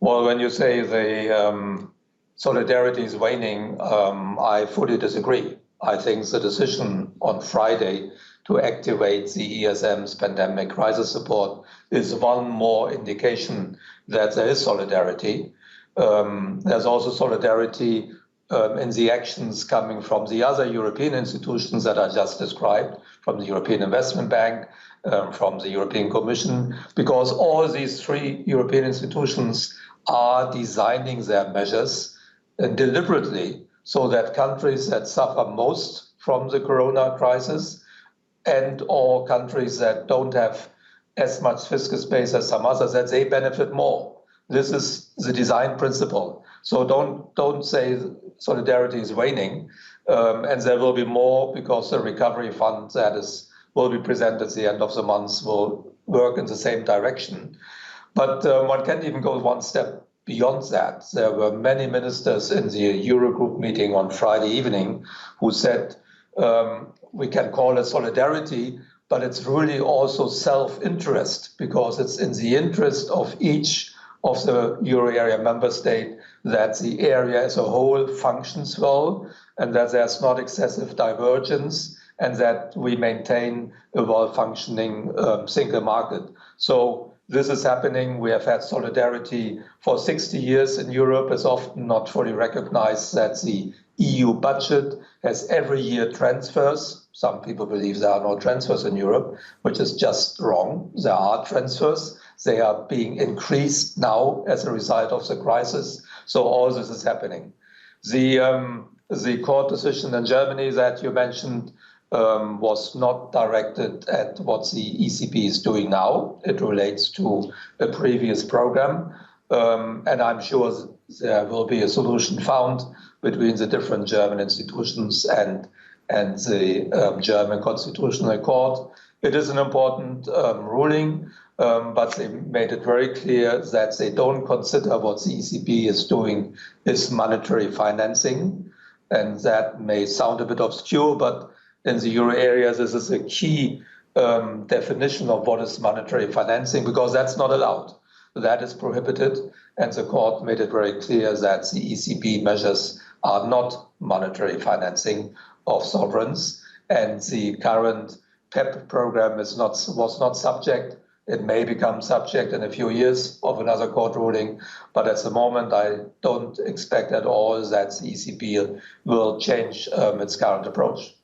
Well, when you say the solidarity is waning, I fully disagree. I think the decision on Friday to activate the ESM's pandemic crisis support is one more indication that there is solidarity. There's also solidarity in the actions coming from the other European institutions that I just described, from the European Investment Bank, from the European Commission, because all these three European institutions are designing their measures deliberately so that countries that suffer most from the corona crisis and or countries that don't have as much fiscal space as some others, that they benefit more. This is the design principle. So don't say solidarity is waning, and there will be more because the recovery fund will be presented at the end of the month will work in the same direction. But one can't even go one step beyond that. There were many ministers in the Eurogroup meeting on Friday evening who said we can call it solidarity, but it's really also self-interest, because it's in the interest of each of the euro area member state that the area as a whole functions well and that there's not excessive divergence and that we maintain a well-functioning single market. So this is happening. We have had solidarity for 60 years in Europe. It's often not fully recognized that the EU budget has every year transfers. Some people believe there are no transfers in Europe, which is just wrong. There are transfers. They are being increased now as a result of the crisis. So all this is happening. The court decision in Germany that you mentioned was not directed at what the ECB is doing now. It relates to a previous program. And I'm sure there will be a solution found between the different German institutions and the German Constitutional Court. It is an important ruling, but they made it very clear that they don't consider what the ECB is doing is monetary financing. And that may sound a bit obscure, but in the euro area, this is a key definition of what is monetary financing, because that's not allowed. That is prohibited, and the court made it very clear that the ECB measures are not monetary financing of sovereigns, and the current PEP program was not subject. It may become subject in a few years of another court ruling, but at the moment I don't expect at all that the ECB will change its current approach.